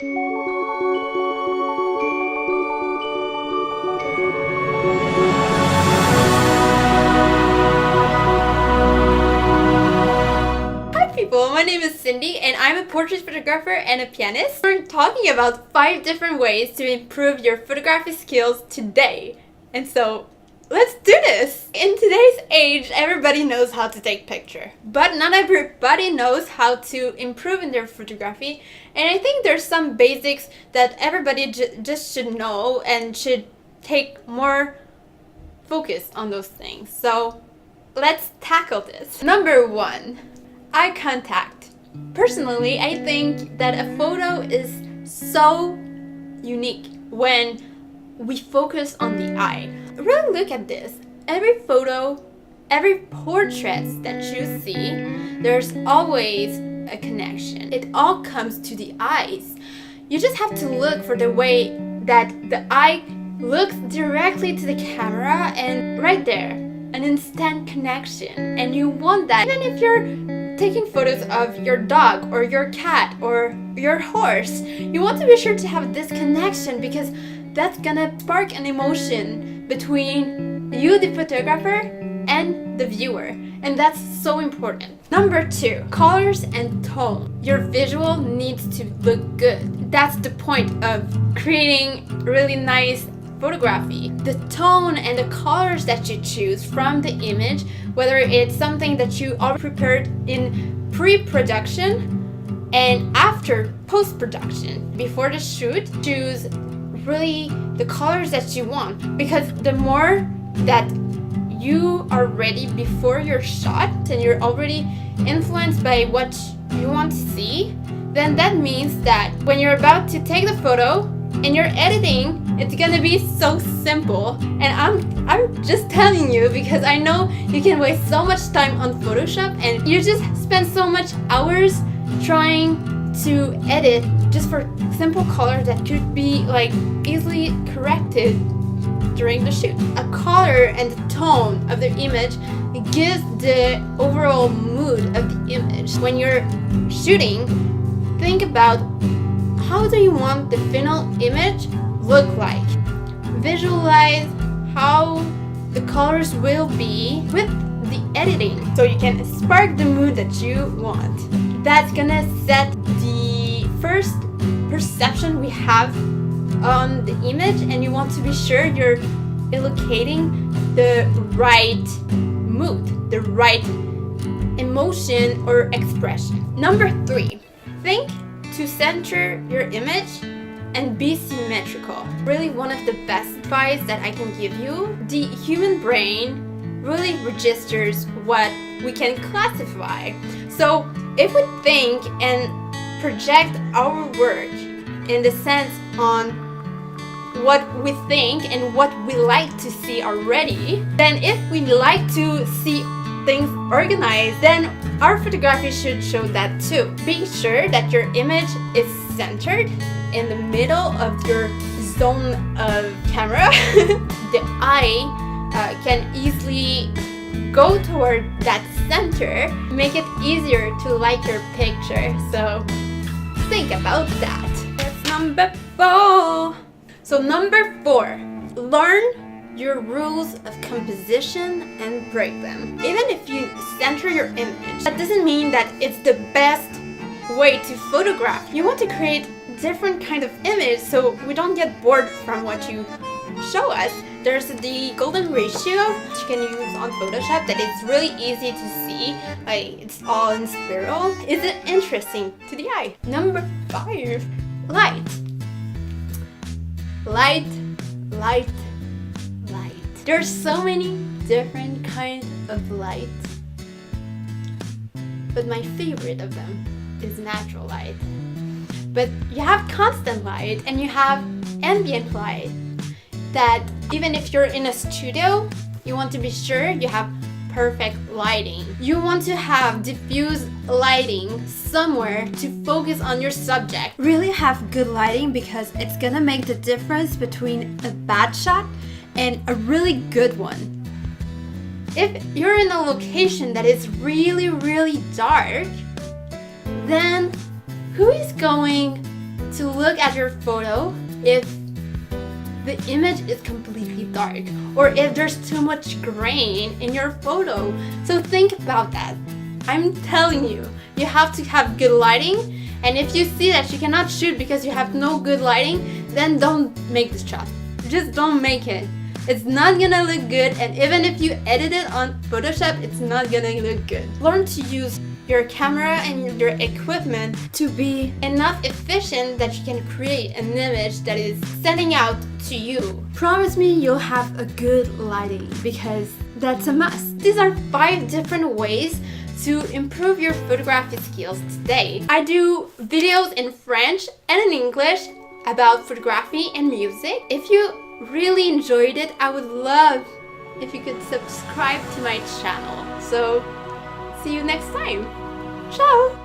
My name is Cindy and I'm a portrait photographer and a pianist. We're talking about 5 different ways to improve your photography skills today. And so, let's do this! In today's age, everybody knows how to take picture. But not everybody knows how to improve in their photography. And I think there's some basics that everybody just should know and should take more focus on those things. So, let's tackle this. Number 1. Eye contact. Personally, I think that a photo is so unique when we focus on the eye. Really look at this. Every photo, every portrait that you see, there's always a connection. It all comes to the eyes. You just have to look for the way that the eye looks directly to the camera, and right there, an instant connection. And you want that even if you're taking photos of your dog or your cat or your horse. You want to be sure to have this connection because that's gonna spark an emotion between you, the photographer, and the viewer. And that's so important. Number 2, colors and tone. Your visual needs to look good. That's the point of creating really nice photography. The tone and the colors that you choose from the image, whether it's something that you already prepared in pre-production and after post-production, before the shoot, choose really the colors that you want, because the more that you are ready before your shot and you're already influenced by what you want to see, then that means that when you're about to take the photo and you're editing, it's gonna be so simple. And I'm just telling you because I know you can waste so much time on Photoshop and you just spend so much hours trying to edit just for simple colors that could be like easily corrected during the shoot. A color and the tone of the image gives the overall mood of the image. When you're shooting, think about how do you want the final image look like. Visualize how the colors will be with the editing so you can spark the mood that you want. That's gonna set the first perception we have on the image, and you want to be sure you're allocating the right mood, the right emotion or expression. Number 3, think to center your image and be symmetrical. Really one of the best advice that I can give you. The human brain really registers what we can classify. So if we think and project our work in the sense on what we think and what we like to see already, then if we like to see things organized, then our photography should show that too. Be sure that your image is centered in the middle of your zone of camera. The eye can easily go toward that center, make it easier to like your picture. So think about that. That's number 4. So number 4, learn your rules of composition and break them. Even if you center your image, that doesn't mean that it's the best way to photograph. You want to create different kind of image so we don't get bored from what you show us. There's the golden ratio that you can use on Photoshop that it's really easy to see. Like it's all in spiral. Is it interesting to the eye? Number 5, light. Light, light, light. There's so many different kinds of light, but my favorite of them is natural light. But you have constant light and you have ambient light that even if you're in a studio, you want to be sure you have perfect lighting. You want to have diffuse lighting somewhere to focus on your subject. Really have good lighting because it's gonna make the difference between a bad shot and a really good one. If you're in a location that is really, really dark, then who is going to look at your photo if the image is completely dark or if there's too much grain in your photo. So think about that. I'm telling you, you have to have good lighting, and if you see that you cannot shoot because you have no good lighting, then don't make this shot. Just don't make it. It's not gonna look good, and even if you edit it on Photoshop, it's not gonna look good. Learn to use your camera and your equipment to be enough efficient that you can create an image that is standing out to you. Promise me you'll have a good lighting, because that's a must. These are 5 different ways to improve your photography skills today. I do videos in French and in English about photography and music. If you really enjoyed it, I would love if you could subscribe to my channel. So see you next time. Ciao!